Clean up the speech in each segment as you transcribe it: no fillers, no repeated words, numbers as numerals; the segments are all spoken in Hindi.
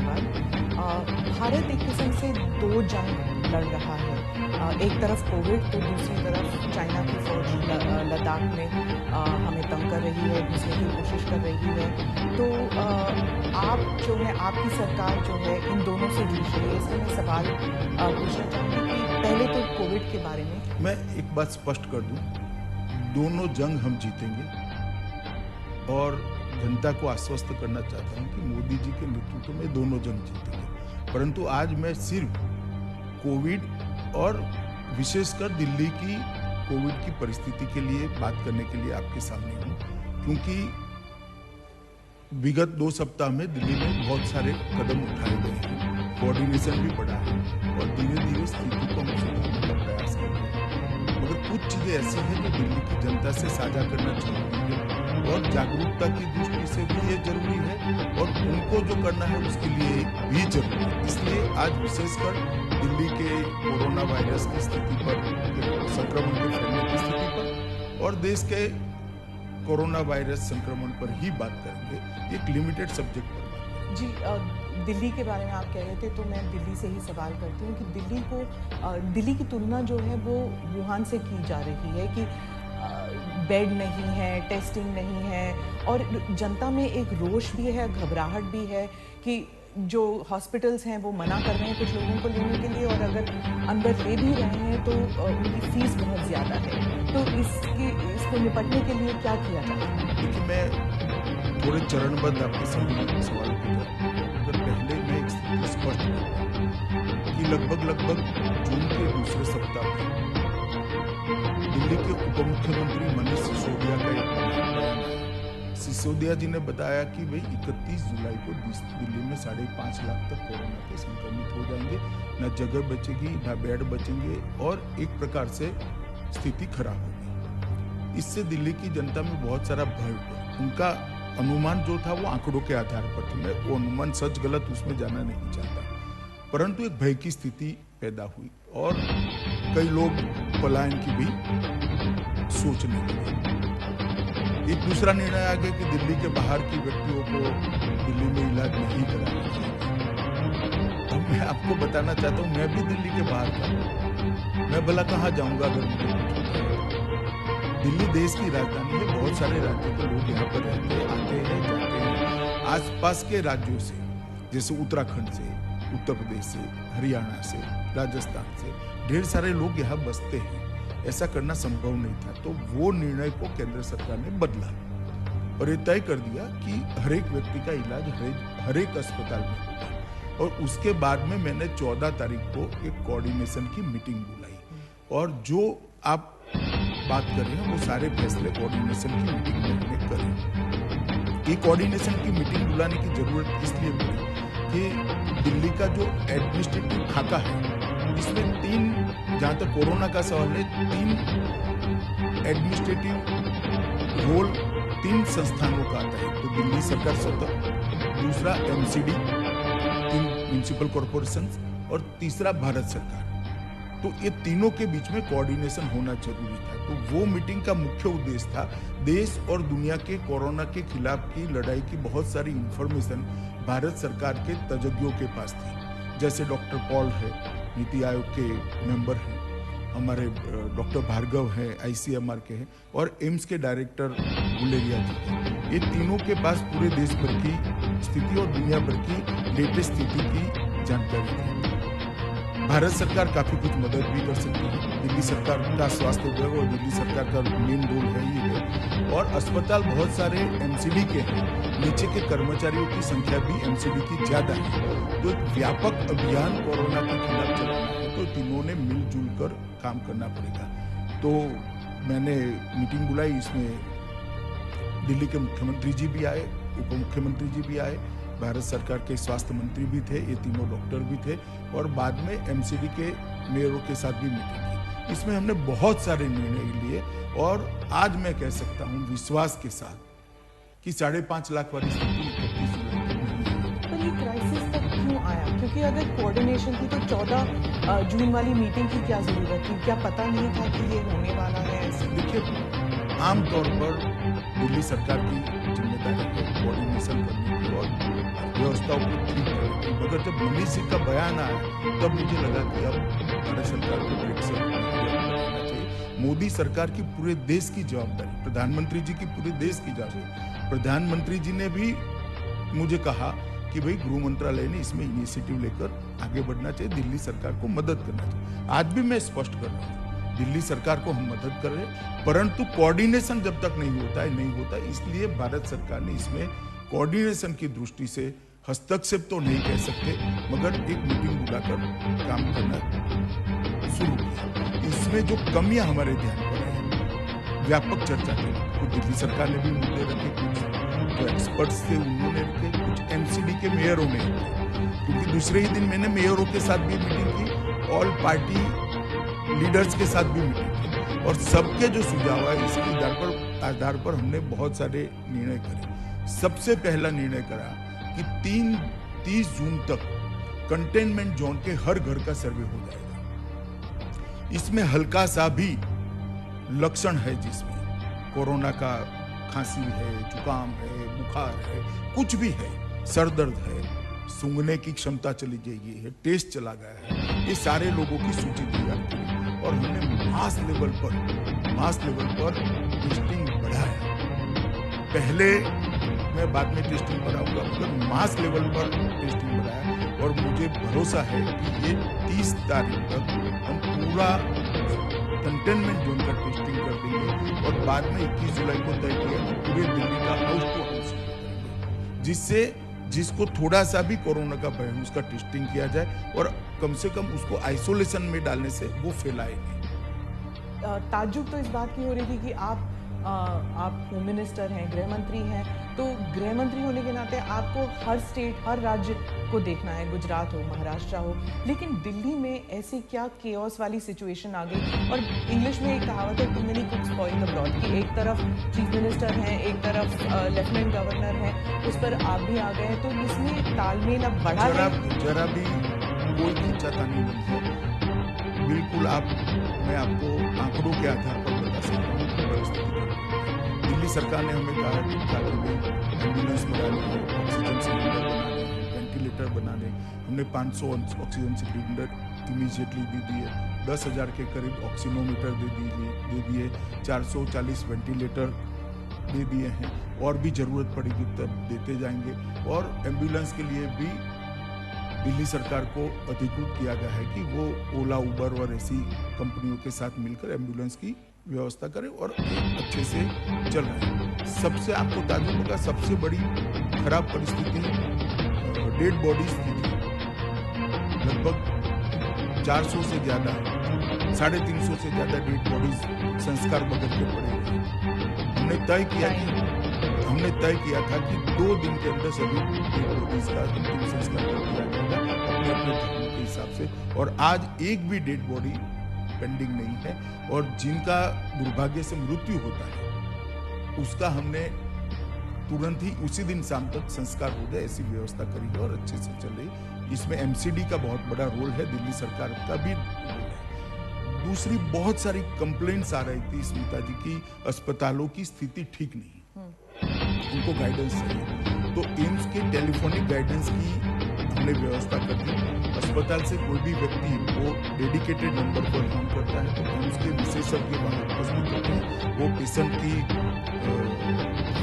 सवाल। भारत एक किस्म से दो जंग लड़ रहा है। एक तरफ कोविड तो दूसरी तरफ चाइना की फौज लद्दाख में हमें तंग कर रही है, घुसने की कोशिश कर रही है। तो आप जो है, आपकी सरकार जो है इन दोनों से जूझ रही है। इसलिए मैं सवाल पूछना चाहूँगी कि पहले तो कोविड के बारे में। मैं एक बात स्पष्ट कर दूं, दोनों जंग हम जीतेंगे और जनता को आश्वस्त करना चाहता हूं कि मोदी जी के नेतृत्व में दोनों जंग जीतेंगे। परंतु आज मैं सिर्फ कोविड और विशेषकर दिल्ली की कोविड की परिस्थिति के लिए बात करने के लिए आपके सामने हूं, क्योंकि विगत 2 सप्ताह में दिल्ली में बहुत सारे कदम उठाए गए हैं, कोऑर्डिनेशन भी बढ़ा है और धीरे धीरे स्थिति को हम सुधारने का प्रयास कर रहे हैं। मगर कुछ चीजें ऐसी हैं जो दिल्ली की जनता से साझा करना जरूरी है और जागरूकता की दृष्टि से भी ये जरूरी है और उनको जो करना है उसके लिए भी जरूरी है। इसलिए आज विशेषकर दिल्ली के कोरोना वायरस की स्थिति पर, संक्रमण के फैलने की स्थिति पर और देश के कोरोना वायरस संक्रमण पर ही बात करेंगे, एक लिमिटेड सब्जेक्ट पर बात करेंगे। जी, दिल्ली के बारे में आप कह रहे थे तो मैं दिल्ली से ही सवाल करती हूँ कि दिल्ली की तुलना जो है वो वुहान से की जा रही है कि बेड नहीं है, टेस्टिंग नहीं है और जनता में एक रोष भी है, घबराहट भी है कि जो हॉस्पिटल्स हैं वो मना कर रहे हैं कुछ लोगों को लेने के लिए और अगर अंदर ले भी रहे हैं तो उनकी फीस बहुत ज़्यादा है। तो इसको निपटने के लिए क्या किया जाए? देखिए, मैं थोड़े चरणबद्ध आपके सभी सवाल के अगर पहले मैं एक स्थिति स्पष्ट करता कि लगभग जून के दूसरे सप्ताह में दिल्ली के उप मुख्यमंत्री मनीष सिसोदिया का एक बयान आया। सिसोदिया जी ने बताया कि भाई 31 जुलाई को दिल्ली में 5.5 लाख तक कोरोना के संक्रमित हो जाएंगे, न जगह बचेगी न बेड बचेंगे और एक प्रकार से स्थिति खराब होगी। इससे दिल्ली की जनता में बहुत सारा भय हुआ। उनका अनुमान जो था वो आंकड़ों के आधार पर थी, मैं वो अनुमान सच गलत उसमें जाना नहीं चाहता, परंतु एक भय की स्थिति पैदा हुई और कई लोग पलायन की भी सोचने लगे। एक दूसरा निर्णय आ गया कि दिल्ली के बाहर की व्यक्तियों को दिल्ली में इलाज नहीं कराना चाहिए। अब मैं आपको बताना चाहता हूँ, मैं भी दिल्ली के बाहर था, मैं भला कहाँ जाऊंगा अगर मुझे कुछ होता है। दिल्ली देश की राजधानी है, बहुत सारे राज्यों के लोग यहाँ पर रहते हैं, आते हैं, जाते हैं। आसपास के राज्यों से जैसे उत्तराखंड से, उत्तर प्रदेश से, हरियाणा से, राजस्थान से ढेर सारे लोग यहाँ बसते हैं। ऐसा करना संभव नहीं था, तो वो निर्णय को केंद्र सरकार ने बदला और ये तय कर दिया कि हर एक व्यक्ति का इलाज हर एक अस्पताल में होगा। और उसके बाद में मैंने 14 तारीख को एक कोऑर्डिनेशन की मीटिंग बुलाई और जो आप बात कर रहे हैं वो सारे फैसले कोऑर्डिनेशन की मीटिंग में हमने करे। ये कोऑर्डिनेशन की मीटिंग बुलाने की जरूरत इसलिए पड़ी कि दिल्ली का जो एडमिनिस्ट्रेटिव खाका है इसमें 3, जहां तक कोरोना का सवाल है, 3 एडमिनिस्ट्रेटिव रोल 3 संस्थानों का आता है। तो दिल्ली सरकार स्वतः, दूसरा एमसीडी 3 म्युनिसिपल कॉर्पोरेशन और तीसरा भारत सरकार। तो ये तीनों के बीच में कोऑर्डिनेशन होना जरूरी था। तो वो मीटिंग का मुख्य उद्देश्य था, देश और दुनिया के कोरोना के खिलाफ की लड़ाई की बहुत सारी इंफॉर्मेशन भारत सरकार के तज्ञों के पास थी। जैसे डॉक्टर पॉल है, नीति आयोग के मेंबर हैं, हमारे डॉक्टर भार्गव हैं, आईसीएमआर के हैं और एम्स के डायरेक्टर गुलेरिया जी हैं। ये तीनों के पास पूरे देश भर की स्थिति और दुनिया भर की लेटेस्ट स्थिति की जानकारी थी। भारत सरकार काफी कुछ मदद भी कर सकती है। दिल्ली सरकार का स्वास्थ्य विभाग और दिल्ली सरकार का मेन रोल है ही है और अस्पताल बहुत सारे एमसीडी के हैं, नीचे के कर्मचारियों की संख्या भी एमसीडी की ज्यादा है। तो एक व्यापक अभियान कोरोना के खिलाफ चलाना है तो तीनों ने मिलजुल कर काम करना पड़ेगा। तो मैंने मीटिंग बुलाई, इसमें दिल्ली के मुख्यमंत्री जी भी आए, उप मुख्यमंत्री जी भी आए, भारत सरकार के स्वास्थ्य मंत्री भी थे, ये तीनों डॉक्टर भी थे और बाद में एमसीडी के मेयरों के साथ भी मीटिंग की। इसमें हमने बहुत सारे निर्णय लिए और आज मैं कह सकता हूं विश्वास के साथ कि 5.5 लाख वाली स्थिति 31 जुलाई तक नहीं है। पर ये क्राइसिस तक क्यों आया? क्योंकि अगर कोऑर्डिनेशन थी तो 14 जून वाली मीटिंग की क्या जरूरत थी? क्या पता नहीं था कि ये होने वाला है? देखिए, आमतौर पर दिल्ली सरकार की जिम्मेदारी है कोऑर्डिनेशन करने की और व्यवस्थाओं को ठीक करने की, मगर जब मनीष सिंह का बयान आया तब मुझे लगा कि अब भारत सरकार को ब्रेक से रहना चाहिए। मोदी सरकार की पूरे देश की जवाबदारी, प्रधानमंत्री जी की पूरे देश की जवाबदारी। प्रधानमंत्री जी ने भी मुझे कहा कि भाई गृह मंत्रालय ने इसमें इनिशिएटिव लेकर आगे बढ़ना चाहिए, दिल्ली सरकार को मदद करना चाहिए। आज भी मैं स्पष्ट कर रहा हूँ, दिल्ली सरकार को हम मदद कर रहे हैं, परंतु कोऑर्डिनेशन जब तक नहीं होता, इसलिए भारत सरकार ने इसमें कोऑर्डिनेशन की दृष्टि से हस्तक्षेप तो नहीं कह सकते, मगर एक मीटिंग बुलाकर काम करना शुरू किया। इसमें जो कमियां हमारे ध्यान पर आई, व्यापक चर्चा की, कुछ दिल्ली सरकार ने भी मुद्दे रखे, कुछ जो एक्सपर्ट्स थे उन्होंने रखे, कुछ एमसीडी के मेयरों ने रखे, क्योंकि दूसरे ही दिन मैंने मेयरों के साथ भी मीटिंग की, ऑल पार्टी लीडर्स के साथ भी मीटिंग की, और सबके जो सुझाव है इसके आधार पर हमने बहुत सारे निर्णय करे। सबसे पहला निर्णय करा कि 30 जून तक कंटेनमेंट जोन के हर घर का सर्वे हो जाएगा। इसमें हल्का सा भी लक्षण है, जिसमें कोरोना का खांसी है, जुकाम है, बुखार है, कुछ भी है, सर दर्द है, सूंघने की क्षमता चली गई है, टेस्ट चला गया है, ये सारे लोगों की सूची तैयार की और हमने मास लेवल पर टेस्टिंग बढ़ाया। पहले मैं बाद में टेस्टिंग बढ़ाऊंगा, मगर मास लेवल पर टेस्टिंग बढ़ाया और मुझे भरोसा है कि ये 30 तारीख तक हम पूरा कंटेनमेंट जोन का टेस्टिंग कर देंगे और बाद में 21 जुलाई को तय किया कि पूरे दिल्ली का हाउस टू हाउस करेंगे, जिससे जिसको थोड़ा सा भी कोरोना का भय है उसका टेस्टिंग किया जाए और कम से कम उसको आइसोलेशन में डालने से वो फैलाएंगे। ताज्जुब तो इस बात की हो रही थी कि आप होम मिनिस्टर हैं, गृह मंत्री हैं, तो गृह मंत्री होने के नाते आपको हर स्टेट, हर राज्य को देखना है, गुजरात हो, महाराष्ट्र हो, लेकिन दिल्ली में ऐसी क्या केओस वाली सिचुएशन आ गई। और इंग्लिश में एक कहावत है, too many cooks spoil the broth, कि एक तरफ चीफ मिनिस्टर हैं, एक तरफ लेफ्टिनेंट गवर्नर हैं, उस पर आप भी आ गए हैं, तो इसमें तालमेल अब बढ़ा है। जरा भी कोई खींचातानी नहीं है, बिल्कुल। मैं आपको आंकड़ों के आधार पर बता सकता हूँ परिस्थिति। दिल्ली सरकार ने हमें कहा कि एम्बुलेंस बनानी है, ऑक्सीजन सिलेंडर बनाने हैं, वेंटिलेटर बनाने। हमने 500 ऑक्सीजन सिलेंडर इमीडिएटली दे दिए, 10,000 के करीब ऑक्सीनोमीटर दे दिए, 440 वेंटिलेटर दे दिए हैं, और भी जरूरत पड़ेगी तब देते जाएंगे। और एम्बुलेंस के लिए भी दिल्ली सरकार को अधिकृत किया गया है कि वो ओला, उबर और ऐसी कंपनियों के साथ मिलकर एम्बुलेंस की व्यवस्था करें और अच्छे से चल रहा है। सबसे आपको ताज्जुब होगा, सबसे बड़ी खराब परिस्थिति डेड बॉडीज की थी। लगभग 400 से ज्यादा, 350 से ज्यादा डेड बॉडीज संस्कार बगल के पड़े हुए। हमने तय किया था कि 2 दिन के अंदर सभी डेड बॉडीज का अंतिम संस्कार कर दिया जाएगा अपने अपने धर्म के हिसाब से, और आज एक भी डेड बॉडी पेंडिंग नहीं है। और जिनका दुर्भाग्य से मृत्यु होता है उसका हमने तुरंत ही उसी दिन शाम तक संस्कार हो जाए, ऐसी व्यवस्था करी है और अच्छे से चल रही। इसमें एमसीडी का बहुत बड़ा रोल है, दिल्ली सरकार का भी रोल है। दूसरी बहुत सारी कंप्लेंट्स आ रही थी स्मिता जी की, अस्पतालों की स्थिति ठीक नहीं, उनको गाइडेंस चाहिए, तो एम्स के टेलीफोनिक गाइडेंस की हमने व्यवस्था कर दी। अस्पताल से कोई भी व्यक्ति वो डेडिकेटेड नंबर पर फोन करता है तो एम्स के विशेषज्ञ वहाँ उपस्थित होते हैं, वो पेशेंट की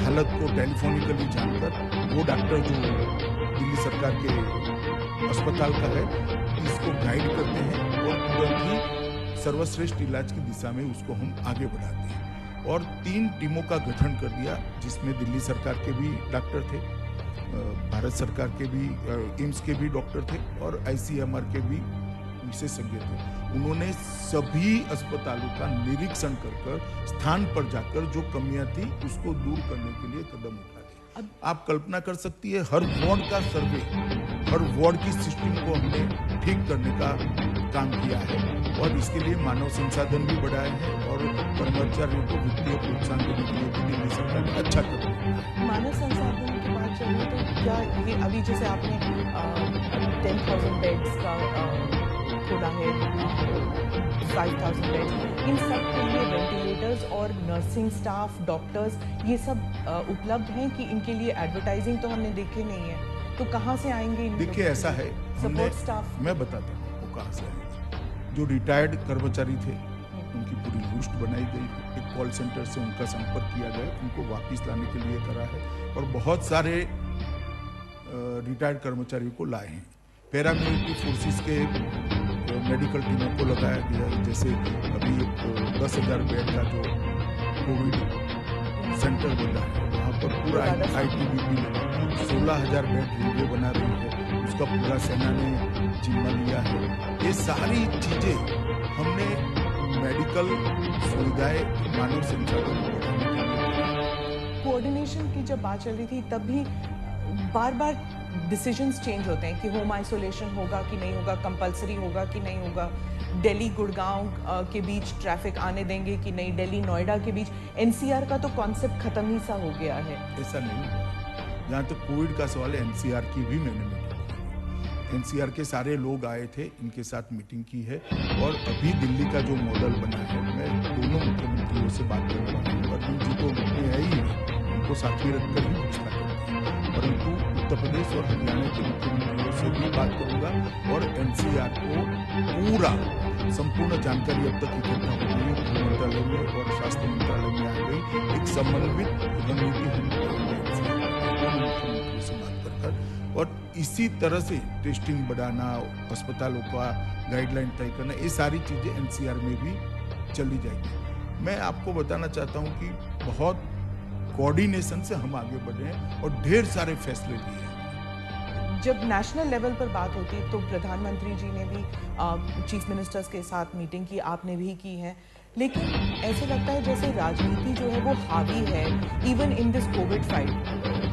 हालत को टेलीफोनिकली जानकर वो डॉक्टर जो दिल्ली सरकार के अस्पताल का है इसको गाइड करते हैं और तुरंत ही सर्वश्रेष्ठ इलाज की दिशा में उसको हम आगे बढ़ाते हैं। और 3 टीमों का गठन कर दिया, जिसमें दिल्ली सरकार के भी डॉक्टर थे, भारत सरकार के भी, एम्स के भी डॉक्टर थे और आईसीएमआर के भी विशेषज्ञ थे। उन्होंने सभी अस्पतालों का निरीक्षण कर स्थान पर जाकर जो कमियां थी उसको दूर करने के लिए कदम उठा दिए। आप कल्पना कर सकती है, हर वार्ड का सर्वे, हर वार्ड की सिस्टम को हमने ठीक करने का काम किया है और इसके लिए मानव संसाधन भी बढ़ाए हैं और कर्मचारियों को वित्तीय प्रोत्साहन देने के लिए भी दिल्ली सरकार ने अच्छा कदम उठाया है। मानव संसाधन की बात चलिए तो क्या ये अभी जैसे आपने 10,000 बेड्स का खोला है 5000 बेड। इन सब के लिए वेंटिलेटर्स और नर्सिंग स्टाफ, डॉक्टर्स, ये सब उपलब्ध हैं कि इनके लिए एडवर्टाइजिंग तो हमने देखे नहीं है, तो कहाँ से आएंगे? देखिए ऐसा है, सपोर्ट स्टाफ मैं बताता हूँ आपको कहाँ से आएंगे। जो रिटायर्ड कर्मचारी थे उनकी पूरी लिस्ट बनाई गई है, एक कॉल सेंटर से उनका संपर्क किया गया, उनको वापस लाने के लिए करा है, और बहुत सारे रिटायर्ड कर्मचारियों को लाए हैं। पैरामिलिट्री फोर्सेस के मेडिकल टीमों को लगाया गया है, जैसे अभी 10,000 बेड का जो कोविड सेंटर बना है वहाँ पर पूरा ITBP लगा, 16,000 बेड रेलवे बना रही है, उसका पूरा सेना ने जिम्मा लिया है। ये सारी चीजें हमने मेडिकल सुविधाएं, मानव संसाधन बढ़ाने के लिए। कोऑर्डिनेशन की जब बात चल रही थी तब भी बार बार डिसीजंस चेंज होते हैं कि होम आइसोलेशन होगा कि नहीं होगा, कंपलसरी होगा कि नहीं होगा, दिल्ली गुड़गांव के बीच ट्रैफिक आने देंगे कि नहीं, दिल्ली नोएडा के बीच। NCR का तो कॉन्सेप्ट खत्म ही सा हो गया है। ऐसा नहीं हुआ। जहाँ तक कोविड का सवाल है, NCR की भी मैंने मीटिंग की, NCR के सारे लोग आए थे, इनके साथ मीटिंग की है, और अभी दिल्ली का जो मॉडल बना है, मैं दोनों मुख्यमंत्रियों से बात करने वाला हूँ। अरविंद जी तो मुख्य है ही है, उनको साथ में रखकर ही फैसला करते हैं, परंतु उत्तर प्रदेश और हरियाणा के मुख्यमंत्रियों से भी बात करूंगा, और NCR को पूरा संपूर्ण जानकारी अब तक इकट्ठा हो गई है, गृह मंत्रालय में और स्वास्थ्य मंत्रालय में आ गई। एक समन्वित रणनीति हम मुख्यमंत्रियों से बात कर, और इसी तरह से टेस्टिंग बढ़ाना, अस्पतालों का गाइडलाइन तय करना, ये सारी चीजें NCR में भी चली जाएगी। मैं आपको बताना चाहता हूँ कि बहुत कोऑर्डिनेशन से हम आगे बढ़े हैं और ढेर सारे फैसले लिए हैं। जब नेशनल लेवल पर बात होती है तो प्रधानमंत्री जी ने भी चीफ मिनिस्टर्स के साथ मीटिंग की, आपने भी की है, लेकिन ऐसे लगता है जैसे राजनीति जो है वो हावी है even in this Covid fight.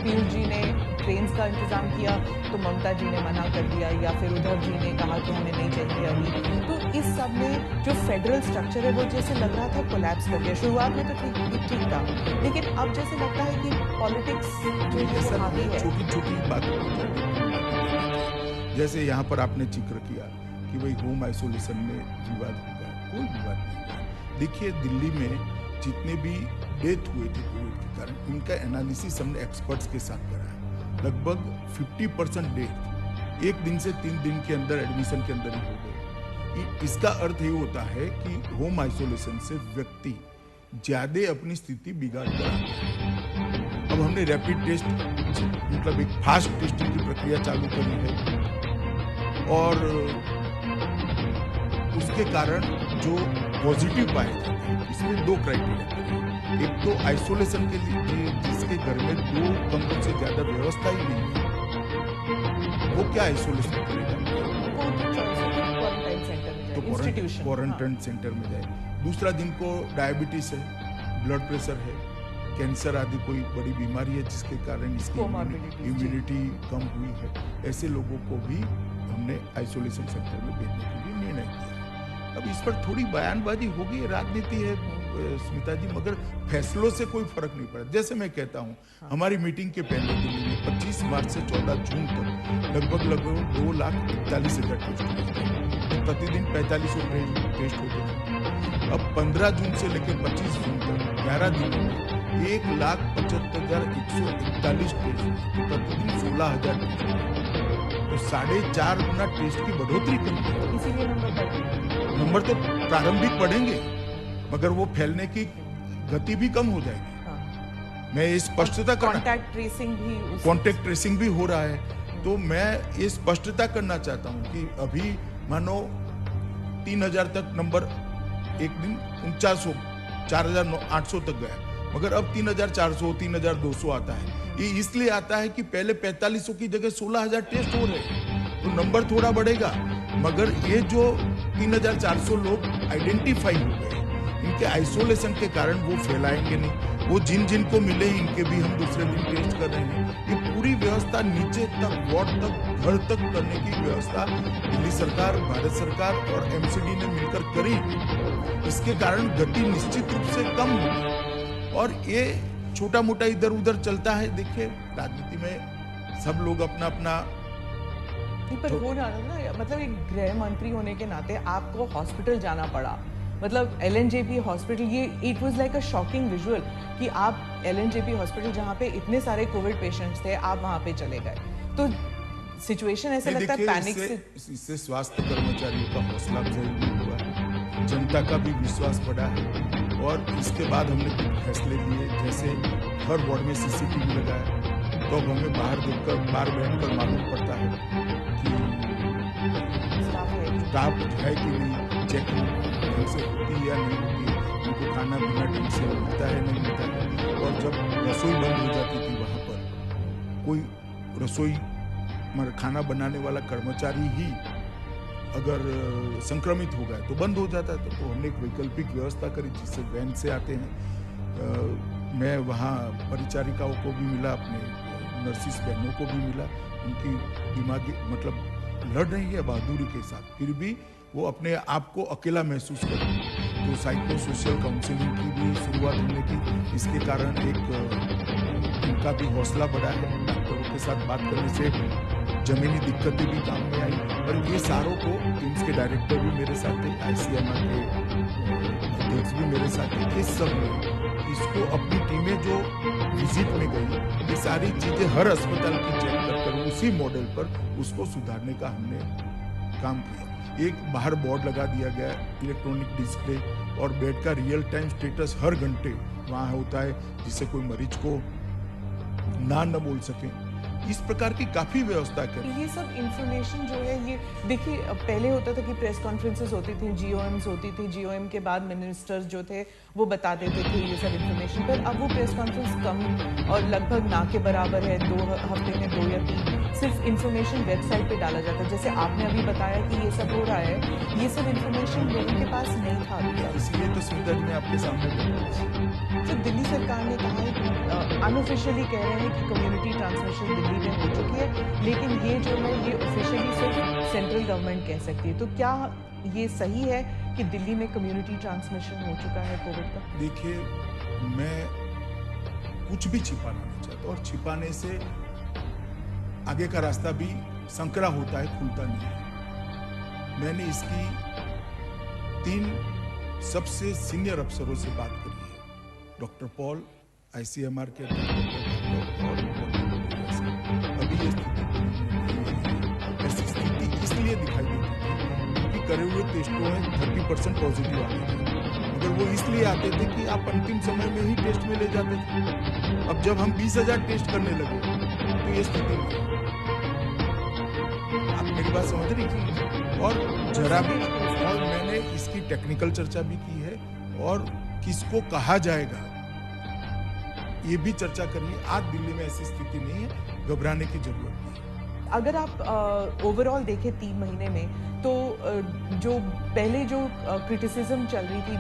Piyush ji ने ट्रेन्स का इंतजाम किया तो ममता जी ने मना कर दिया, या फिर उद्धव जी ने कहा कि हमें नहीं चाहिए अभी। तो इस सब में जो फेडरल स्ट्रक्चर है वो जैसे लग रहा था कोलैप्स कर गया। शुरुआत में तो ठीक था, लेकिन अब जैसे लगता है कि पॉलिटिक्स जो है वो हावी है। छोटी छोटी बातों जैसे यहाँ पर आपने जिक्र किया कि भाई होम आइसोलेशन में विवाद होगा, कोई विवाद नहीं हुआ। देखिए दिल्ली में जितने भी डेथ हुए थे कोविड के कारण, इनका एनालिसिस हमने एक्सपर्ट्स के साथ करा है। लगभग 50% डेथ एक दिन से 3 दिन के अंदर एडमिशन के अंदर ही हो गए। इसका अर्थ ये होता है कि होम आइसोलेशन से व्यक्ति ज्यादा अपनी स्थिति बिगाड़ कर आता है। अब हमने रैपिड टेस्ट, मतलब एक फास्ट टेस्टिंग की प्रक्रिया चालू करी है, और उसके कारण जो पॉजिटिव पाए जाते हैं, इसमें 2 क्राइटेरिया। एक तो आइसोलेशन के लिए जिसके घर में 2 कमरों से ज्यादा व्यवस्था ही नहीं है, वो क्या आइसोलेशन करेगा? तो क्वारंटाइन सेंटर में जाए। दूसरा, जिनको डायबिटीज है, ब्लड प्रेशर है, कैंसर आदि कोई बड़ी बीमारी है जिसके कारण इसकी इम्यूनिटी कम हुई है, ऐसे लोगों को भी हमने आइसोलेशन सेंटर में भेजने के लिए निर्णय किया। अब इस पर थोड़ी बयानबाजी होगी, राजनीति है स्मिता जी, मगर फैसलों से कोई फर्क नहीं पड़ा। जैसे मैं कहता हूँ, हमारी मीटिंग के पहले दिल्ली में 25 मार्च से 14 जून तक लगभग 2,41,000 टेस्ट हुए थे। प्रतिदिन 4500 टेस्ट होते थे। अब 15 जून से लेकर 25 जून तक 11 दिनों में 1,75,141 टेस्ट, प्रतिदिन 16,000 टेस्ट, तो 4.5 गुना टेस्ट की बढ़ोतरी करनी। इसीलिए नंबर तो प्रारंभिक बढ़ेंगे, मगर वो फैलने की गति भी कम हो जाएगी। हाँ। मैं ये स्पष्टता करना, कॉन्टैक्ट ट्रेसिंग भी हो रहा है, तो मैं ये स्पष्टता करना चाहता हूं कि अभी मानो 3,000 तक नंबर एक दिन 4900 4,800 तक गया, मगर अब 3,400 3,200 आता है। ये इसलिए आता है कि पहले 4500 की जगह 16,000 टेस्ट हो रहे हैं, तो नंबर थोड़ा बढ़ेगा, मगर ये जो 3,400 लोग आइडेंटिफाई हो गए, इनके आइसोलेशन के कारण वो फैलाएंगे नहीं। वो जिन को मिले इनके भी हम दूसरे दिन टेस्ट कर रहे हैं। ये पूरी व्यवस्था नीचे तक, वार्ड तक, घर तक करने की व्यवस्था दिल्ली सरकार, भारत सरकार और MCD ने मिलकर करी। इसके कारण गति निश्चित रूप से कम होगी, और ये छोटा मोटा इधर उधर चलता है। देखिए राजनीति में सब लोग अपना अपना पर जो हो ना ना मतलब एक गृह मंत्री होने के नाते आपको हॉस्पिटल जाना पड़ा, मतलब एलएनजेपी हॉस्पिटल, ये it was like a shocking visual कि आप एलएनजेपी हॉस्पिटल जहाँ पे इतने सारे कोविड पेशेंट्स थे, आप वहाँ पे चले गए, तो सिचुएशन ऐसा नहीं, लगता है देखिए पैनिक से। इससे स्वास्थ्य कर्मचारियों का हौसला अफजाई भी हुआ, जनता का भी विश्वास बढ़ा है। और इसके बाद हमने कुछ फैसले लिए, जैसे हर वार्ड में सीसीटीवी लगाया, तो अब हमें बाहर देखकर बाहर बैठकर मालूम पड़ता है कि स्टाफ है कि नहीं, चेकिंग ढंग से होती है या नहीं होती है, उनको खाना पीना ढंग से मिलता है नहीं मिलता है। और जब रसोई बंद हो जाती थी वहाँ पर, कोई रसोई मतलब खाना बनाने वाला कर्मचारी ही अगर संक्रमित हो गया तो बंद हो जाता था, तो हमने एक वैकल्पिक व्यवस्था करी जिससे वैन से आते हैं। मैं वहाँ परिचारिकाओं को भी मिला, अपने नर्सिस बहनों को भी मिला, उनकी दिमागी मतलब लड़ रही है बहादुरी के साथ, फिर भी वो अपने आप को अकेला महसूस करते हैं। तो साइको सोशल काउंसलिंग की भी शुरुआत हमने की, इसके कारण एक उनका भी हौसला बढ़ा है। डॉक्टरों के साथ बात करने से जमीनी दिक्कतें भी काम में आई, और ये सारों को एम्स के डायरेक्टर भी मेरे साथ थे, आईसीएमआर के अध्यक्ष भी मेरे साथ थे। इस सब में इसको अपनी टीमें जो विजिट में गई, ये सारी चीजें हर अस्पताल की चेक कर उसी मॉडल पर उसको सुधारने का हमने काम किया। एक बाहर बोर्ड लगा दिया गया, इलेक्ट्रॉनिक डिस्प्ले, और बेड का रियल टाइम स्टेटस हर घंटे वहाँ होता है, जिससे कोई मरीज को ना बोल सके। इस प्रकार की काफी व्यवस्था करी। ये सब इंफॉर्मेशन जो है, ये देखिए पहले होता था कि प्रेस कॉन्फ्रेंसेस होती थी, जीओएम्स होती थी, जीओएम के बाद मिनिस्टर्स जो थे वो बता देते थे ये सब इंफॉर्मेशन, पर अब वो प्रेस कॉन्फ्रेंस कम और लगभग ना के बराबर है, 2 हफ्ते में 2 या 3 सिर्फ इंफॉर्मेशन वेबसाइट पे डाला जाता है। जैसे आपने अभी बताया कि ये सब हो रहा है, ये सब इंफॉर्मेशन लोगों के पास नहीं था अभी तक, इसलिए तो सुविधा जी मैं आपके सामने तो दिल्ली सरकार ने कहा है कि अनऑफिशियली कह रहे हैं कि कम्युनिटी ट्रांसमिशन दिल्ली में हो चुकी है, लेकिन ये जो है ये ऑफिशियली सिर्फ सेंट्रल गवर्नमेंट कह सकती है, तो क्या ये सही है कि दिल्ली में कम्युनिटी ट्रांसमिशन हो चुका है कोविड का? देखिए, मैं कुछ भी छिपाना नहीं चाहता, और छिपाने से आगे का रास्ता भी संकरा होता है, खुलता नहीं है। मैंने इसकी 3 सबसे सीनियर अफसरों से बात करी है, डॉक्टर पॉल, आईसीएमआर के अभी ये ऐसी स्थिति इसलिए दिखाई देती थी क्योंकि करे हुए टेस्टों में 30% पॉजिटिव आते थे, मगर वो इसलिए आते थे कि आप अंतिम समय में ही टेस्ट में ले जाते थे। अब जब हम 20,000 टेस्ट करने लगे तो ये स्थिति नहीं। आप मेरी बात समझ रही थी? और जरा भी, और मैंने इसकी टेक्निकल चर्चा भी की है, और किसको कहा जाएगा ये भी चर्चा करिए। आज दिल्ली में ऐसी स्थिति नहीं है, घबराने की जरूरत नहीं। अगर आप ओवरऑल देखें 3 महीने में, तो जो पहले जो क्रिटिसिज्म चल रही थी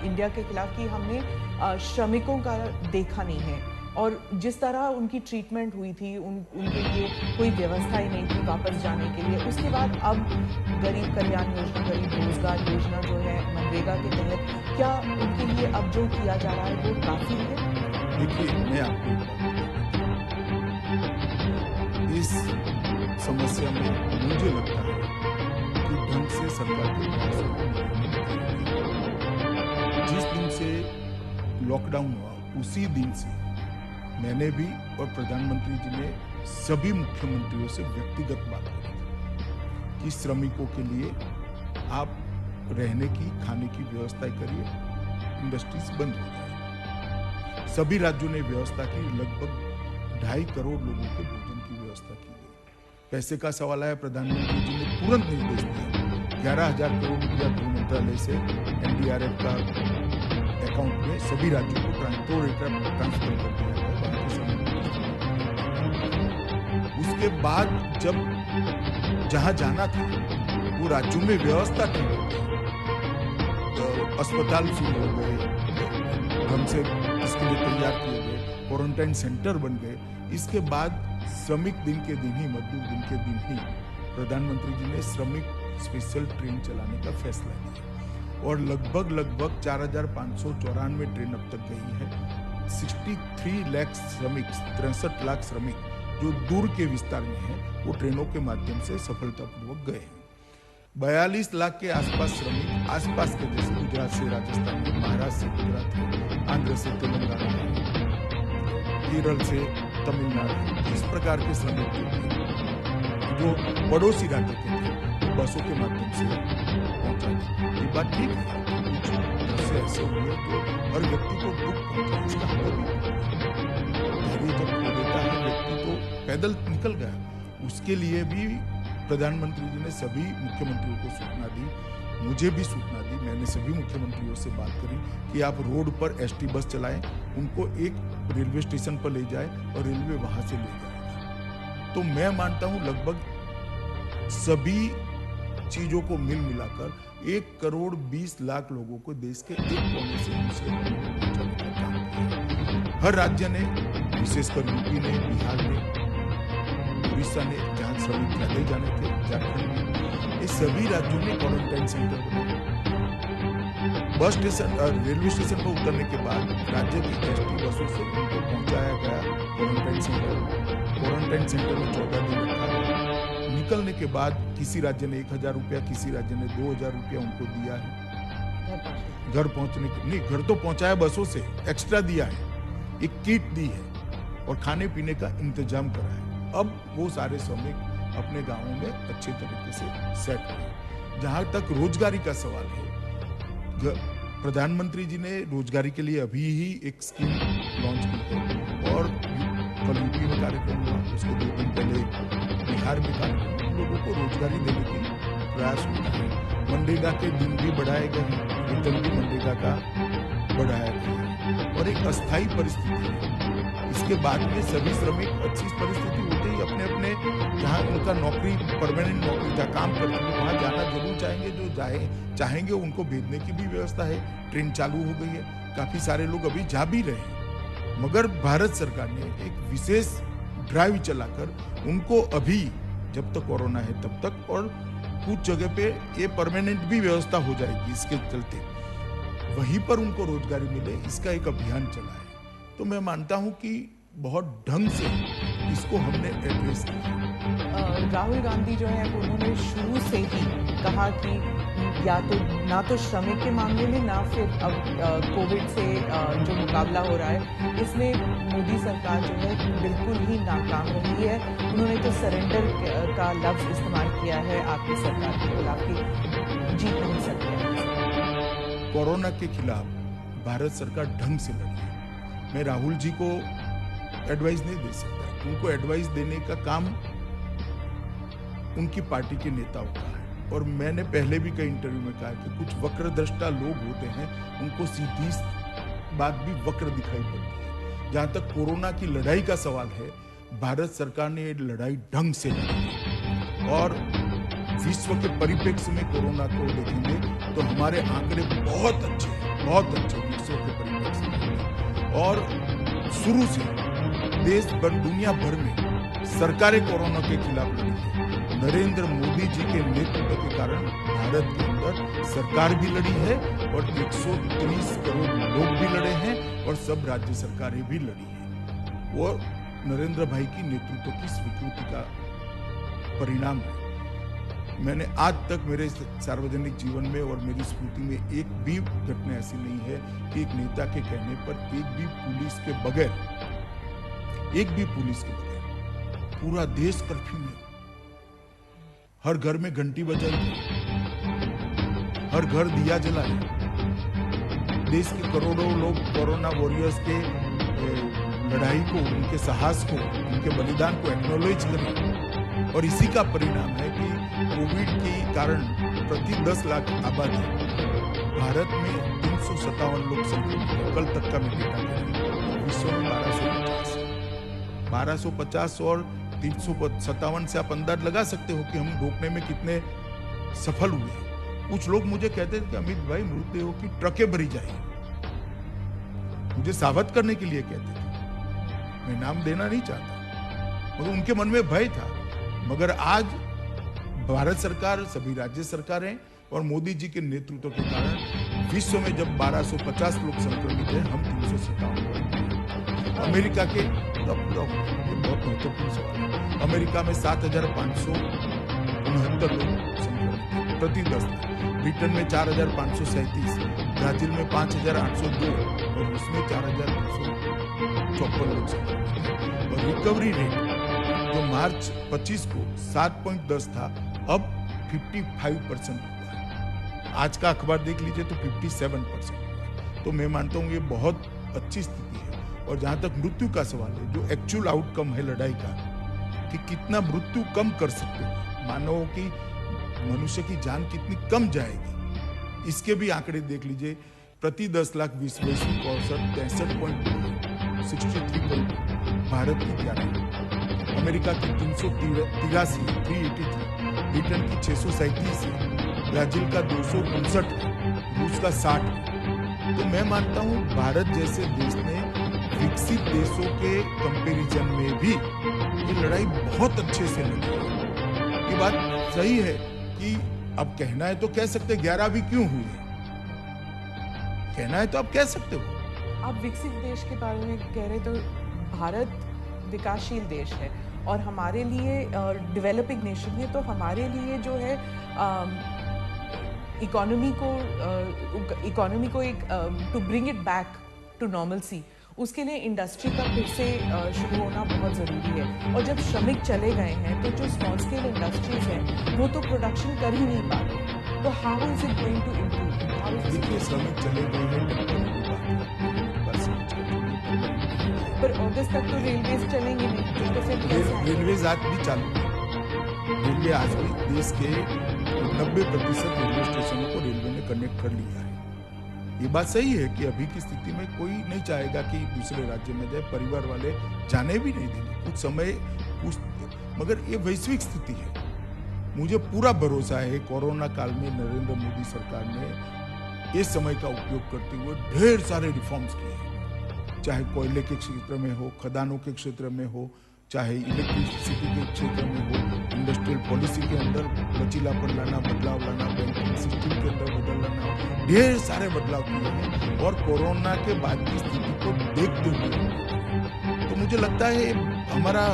इंडिया के खिलाफ कि हमने श्रमिकों का देखा नहीं है, और जिस तरह उनकी ट्रीटमेंट हुई थी, उनके लिए कोई व्यवस्था ही नहीं थी वापस जाने के लिए। उसके बाद अब गरीब कल्याण योजना, गरीब रोजगार योजना जो है मनरेगा के तहत, क्या उनके लिए अब जो किया जा रहा है वो काफ़ी है? देखिए, मैं आपको इस समस्या में मुझे लगता है कि ढंग से सरकार के प्रयासों को जिस दिन से लॉकडाउन हुआ उसी दिन से मैंने भी और प्रधानमंत्री जी ने सभी मुख्यमंत्रियों से व्यक्तिगत बात करी थी कि श्रमिकों के लिए आप रहने की, खाने की व्यवस्था करिए, इंडस्ट्रीज बंद हो जाए। सभी राज्यों ने व्यवस्था की, लगभग 2.5 करोड़ लोगों के भोजन की व्यवस्था की गई। पैसे का सवाल आया, प्रधानमंत्री जी ने तुरंत निर्देश दिया, 11,000 करोड़ रुपया गृह मंत्रालय से एनडीआरएफ का अकाउंट में सभी राज्यों को ट्रांसफर कर दिया गया। उसके बाद जब जहां जाना था वो राज्यों में व्यवस्था ठीक हो गई, तो अस्पताल शुरू हो गए, ढंग से इसके लिए तैयार किए गए, क्वारंटाइन सेंटर बन गए। इसके बाद श्रमिक दिन के दिन ही, मजदूर दिन के दिन ही प्रधानमंत्री जी ने श्रमिक स्पेशल ट्रेन चलाने का फैसला लिया, और लगभग 4,594 ट्रेन अब तक गई है। 63 लाख श्रमिक, 63 लाख श्रमिक जो दूर के विस्तार में है वो ट्रेनों के माध्यम से सफलतापूर्वक गए हैं। 42 लाख के आसपास श्रमिक आसपास के जैसे गुजरात से राजस्थान में, महाराष्ट्र से गुजरात में, आंध्र से तेलंगाना में, केरल से तमिलनाडु, इस प्रकार के श्रमिक जो पड़ोसी राज्य के थे वो बसों के माध्यम से पहुंचा दी। ये बात ठीक है, कुछ बसें ऐसे हुए तो हर व्यक्ति को दुख पहुंचा, इसका हमें भी धैर्य जब खो देता है व्यक्ति तो पैदल निकल गया। उसके लिए भी प्रधानमंत्री जी ने सभी मुख्यमंत्रियों को सूचना दी, मुझे भी सूचना दी। मैंने सभी मुख्यमंत्रियों से बात करी कि आप रोड पर एसटी बस चलाएं, उनको एक रेलवे स्टेशन पर ले जाए और रेलवे वहां से ले जाएगा। तो मैं मानता हूं लगभग सभी चीजों को मिल मिलाकर 1 करोड़ 20 लाख लोगों को देश के एक कोने से दूसरे कोने में पहुंचाने का काम किया। हर राज्य ने, विशेषकर यूपी ने, बिहार ने, उड़ीसा ने, जहां श्रमिक ज्यादा जाने थे, झारखंड में, ये सभी राज्यों ने क्वारंटाइन सेंटर बनाए। बस स्टेशन रेलवे स्टेशन पर उतरने के बाद राज्य की एसटी बसों से उनको पहुंचाया गया क्वारंटाइन सेंटर। क्वारंटाइन सेंटर में 14 दिन रखा गया। निकलने के बाद किसी राज्य ने 1000 रुपया, किसी राज्य ने 2000 रुपया उनको दिया है घर पहुंचने के। नहीं, घर तो पहुंचाया बसों से, एक्स्ट्रा दिया है, एक किट दी है और खाने पीने का इंतजाम करा है। अब वो सारे श्रमिक अपने गांवों में अच्छे तरीके से सेट हुए। जहां तक रोजगारी का सवाल है, प्रधानमंत्री जी ने रोजगारी के लिए अभी ही एक स्कीम लॉन्च की है और कल यूपी में कार्यक्रम हुआ, उसके 2 दिन पहले बिहार में कार्यक्रम, लोगों को रोजगारी देने के प्रयास हुआ है। मनरेगा के दिन भी बढ़ाए गए हैं, वेतन भी मनरेगा का बढ़ाया गया है और एक अस्थायी परिस्थिति है। इसके बाद में सभी श्रमिक अच्छी परिस्थिति होते ही अपने अपने जहाँ उनका नौकरी, परमानेंट नौकरी का काम करते हैं वहाँ जाना जरूर चाहेंगे। जो चाहेंगे उनको भेजने की भी व्यवस्था है, ट्रेन चालू हो गई है, काफी सारे लोग अभी जा भी रहे हैं। मगर भारत सरकार ने एक विशेष ड्राइव चलाकर उनको अभी जब तक कोरोना है तब तक, और कुछ जगह पे ये परमानेंट भी व्यवस्था हो जाएगी, इसके चलते वहीं पर उनको रोजगारी मिले, इसका एक अभियान चला है। तो मैं मानता हूं कि बहुत ढंग से इसको हमने एड्रेस किया। राहुल गांधी जो है उन्होंने शुरू से ही कहा कि या तो ना तो श्रमिक के मामले में, ना फिर अब कोविड से जो मुकाबला हो रहा है इसमें मोदी सरकार जो है बिल्कुल ही नाकाम रही है। उन्होंने तो सरेंडर का लफ्ज इस्तेमाल किया है आपकी सरकार के खिलाफ कि जीत नहीं सकते। कोरोना के खिलाफ भारत सरकार ढंग से लड़ी है। मैं राहुल जी को एडवाइस नहीं दे सकता, उनको एडवाइस देने का काम उनकी पार्टी के नेताओं का है। और मैंने पहले भी कई इंटरव्यू में कहा कि कुछ वक्रदृष्टा लोग होते हैं, उनको सीधी बात भी वक्र दिखाई पड़ती है। जहां तक कोरोना की लड़ाई का सवाल है, भारत सरकार ने ये लड़ाई ढंग से लड़ी और विश्व के परिप्रेक्ष्य में कोरोना को देखेंगे तो हमारे आंकड़े बहुत अच्छे विश्व के परिप्रेक्ष्य में। और शुरू से देश भर, दुनिया भर में सरकारें कोरोना के खिलाफ लड़ी है। नरेंद्र मोदी जी के नेतृत्व के कारण भारत के अंदर सरकार भी लड़ी है और 130 करोड़ लोग भी लड़े हैं और सब राज्य सरकारें भी लड़ी है। वो नरेंद्र भाई की नेतृत्व की स्वीकृति का परिणाम है। मैंने आज तक मेरे सार्वजनिक जीवन में और मेरी स्मृति में एक भी घटना ऐसी नहीं है कि एक नेता के कहने पर एक भी पुलिस के बगैर पूरा देश कर्फ्यू में, हर घर में घंटी बजाई गई, हर घर दिया जलाए। देश के करोड़ों लोग कोरोना वॉरियर्स के लड़ाई को, उनके साहस को, उनके बलिदान को एक्नॉलेज करें। और इसी का परिणाम है कि कोविड के कारण प्रति 10 लाख आबादी भारत में 357 लोग संक्रमित, कल तक का मैं डेटा करें, विश्व में 1250 और 357 से आप अंदाज लगा सकते हो कि हम रोकने में कितने सफल हुए। कुछ लोग मुझे कहते थे कि अमित भाई मृतदेहों की ट्रकें भरी जाए, मुझे सावध करने के लिए कहते थे। मैं नाम देना नहीं चाहता, मगर उनके मन में भय था। मगर आज भारत सरकार, सभी राज्य सरकारें और मोदी जी के नेतृत्व के कारण विश्व में जब 1250 लोग संक्रमित हैं, हम 357। अमेरिका के पूरा ये बहुत महत्वपूर्ण सवाल है। अमेरिका में 7,569 लोग संक्रमित प्रति 10 लाख, ब्रिटेन में 4,537, ब्राजील में 5,802 और रूस में 4,254 लोग संक्रमित हैं। और रिकवरी रेट जो मार्च 25 को 7.10 था, अब 55% हुआ है। आज का अखबार देख लीजिए तो 57% हुआ है। तो मैं मानता हूँ ये बहुत अच्छी स्थिति है। और जहां तक मृत्यु का सवाल है, जो एक्चुअल आउटकम है लड़ाई का, कि कितना मृत्यु कम कर सकते हो, मानव की मनुष्य की जान कितनी कम जाएगी, इसके भी आंकड़े देख लीजिए। प्रति 10 लाख वैश्विक औसत 63.63, भारत की 11, अमेरिका की 383, ब्रिटेन की 637 है, ब्राजील का 259 है, रूस का 60 है। तो मैं मानता हूं भारत जैसे देश ने विकसित देशों के कंपैरिजन में भी ये लड़ाई बहुत अच्छे से लड़ी है। ये बात सही है कि अब कहना है तो कह सकते 11 भी क्यों हुई है, कहना है तो आप कह सकते हो। आप विकसित देश के बारे में कह रहे तो भारत विकासशील देश है और हमारे लिए डेवलपिंग नेशन है, तो हमारे लिए जो है इकोनॉमी को एक to bring it back to normalcy, उसके लिए इंडस्ट्री का फिर से शुरू होना बहुत ज़रूरी है। और जब श्रमिक चले गए हैं तो जो स्मॉल स्केल इंडस्ट्रीज हैं वो तो प्रोडक्शन कर ही नहीं पा रहे, तो how is it going to improve? देखिए, श्रमिक चले गए हैं पर अगस्त तक तो रेलवे चलेंगे नहीं, तो फिर रेलवे आज भी चालू है। रेलवे आज भी देश के 90% रेलवे स्टेशनों को रेलवे ने कनेक्ट कर लिया है। ये बात सही है कि अभी की स्थिति में कोई नहीं चाहेगा कि दूसरे राज्य में जाए, परिवार वाले जाने भी नहीं देंगे कुछ समय, मगर ये वैश्विक स्थिति है। मुझे पूरा भरोसा है कोरोना काल में नरेंद्र मोदी सरकार ने इस समय का उपयोग करते हुए ढेर सारे रिफॉर्म्स किए हैं, चाहे कोयले के क्षेत्र में हो, खदानों के क्षेत्र में हो, चाहे इलेक्ट्रिसिटी के क्षेत्र में हो, इंडस्ट्रियल पॉलिसी के अंदर लचीलापन लाना, बदलाव लाना, बैंकिंग सिस्टम के अंदर बदल लाना, ढेर सारे बदलाव किए हैं। और कोरोना के बाद की स्थिति को देखते हुए तो मुझे लगता है हमारा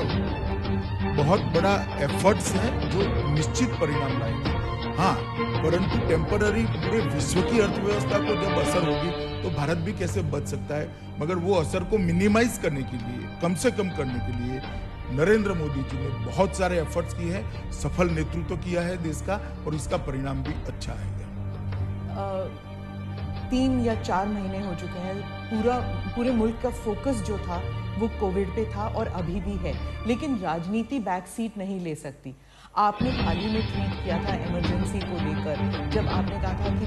बहुत बड़ा एफर्ट्स है जो निश्चित परिणाम लाएंगे। हाँ, परंतु टेम्पररी पूरे विश्व की अर्थव्यवस्था को जब असर होगी तो भारत भी कैसे बच सकता है, मगर वो असर को मिनिमाइज करने के लिए, कम से कम करने के लिए नरेंद्र मोदी जी ने बहुत सारे एफर्ट्स किए हैं, सफल नेतृत्व किया है देश का और इसका परिणाम भी अच्छा आएगा। 3 या 4 महीने हो चुके हैं, पूरे मुल्क का फोकस जो था वो कोविड पे था और अभी भी है, लेकिन राजनीति बैक सीट नहीं ले सकती। आपने हाल ही में ट्वीट किया था इमरजेंसी को लेकर, जब आपने कहा था कि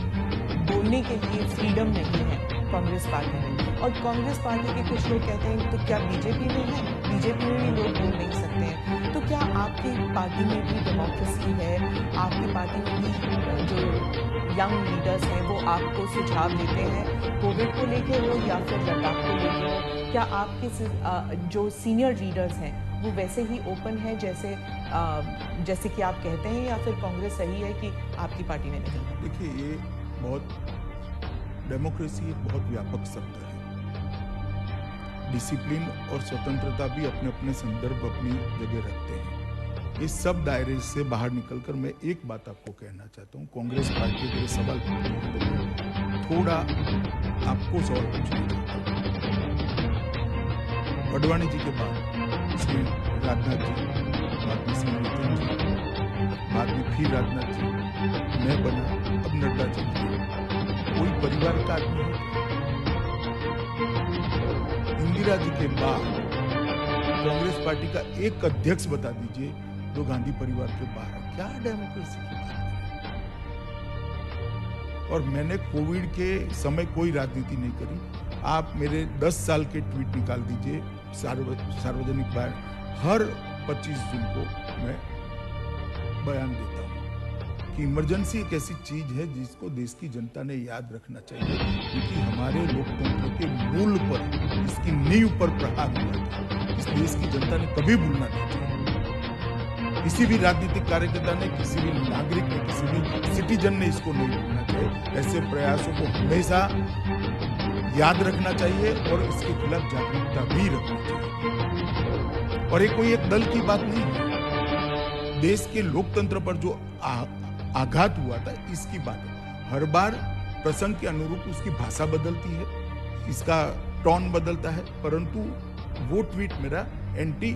बोलने के लिए फ्रीडम नहीं है कांग्रेस पार्टी में, और कांग्रेस पार्टी के कुछ लोग कहते हैं तो क्या बीजेपी में है, बीजेपी में भी लोग बोल नहीं सकते हैं, तो क्या आपकी पार्टी में भी डेमोक्रेसी है? आपकी पार्टी में भी जो यंग लीडर्स हैं वो आपको सुझाव देते हैं कोविड को लेकर हो या फिर लद्दाख को लेकर हो? क्या आपके जो सीनियर लीडर्स हैं वो वैसे ही ओपन है जैसे कि आप कहते हैं, या फिर कांग्रेस सही है कि आपकी पार्टी में नहीं है? देखिए, ये बहुत डेमोक्रेसी एक बहुत व्यापक शब्द है। डिसिप्लिन और स्वतंत्रता भी अपने अपने संदर्भ, अपनी जगह रखते हैं। इस सब दायरे से बाहर निकलकर मैं एक बात आपको कहना चाहता हूँ। कांग्रेस पार्टी के सवाल पूछते हैं तो मैं थोड़ा आपको सवाल पूछना चाहता हूँ। अडवाणी जी के बाद श्री राजनाथ जी, बाद में श्री नितिन जी, बाद में फिर राजनाथ जी, मैं बना, अब नड्डा जी। कोई परिवार का आदमी है? इंदिरा जी के बाद कांग्रेस पार्टी का एक अध्यक्ष बता दीजिए जो गांधी परिवार के बाहर है। क्या डेमोक्रेसी की बात है? और मैंने कोविड के समय कोई राजनीति नहीं करी। आप मेरे 10 साल के ट्वीट निकाल दीजिए सार्वजनिक बयान, हर 25 जून को मैं बयान देता हूं कि इमरजेंसी एक ऐसी चीज है जिसको देश की जनता ने याद रखना चाहिए, क्योंकि हमारे लोकतंत्र के मूल पर, इसकी नींव पर प्रहार हुआ था। इस देश की जनता ने कभी भूलना नहीं चाहिए। किसी भी राजनीतिक कार्यकर्ता ने, किसी भी नागरिक ने, किसी भी सिटीजन ने इसको नहीं भूलना चाहिए। ऐसे प्रयासों को हमेशा याद रखना चाहिए और इसके खिलाफ जागरूकता भी रखनी चाहिए। और ये कोई एक दल की बात नहीं है, देश के लोकतंत्र पर जो आघात हुआ था इसकी बात है। हर बार प्रसंग के अनुरूप उसकी भाषा बदलती है, इसका टोन बदलता है, परंतु वो ट्वीट मेरा एंटी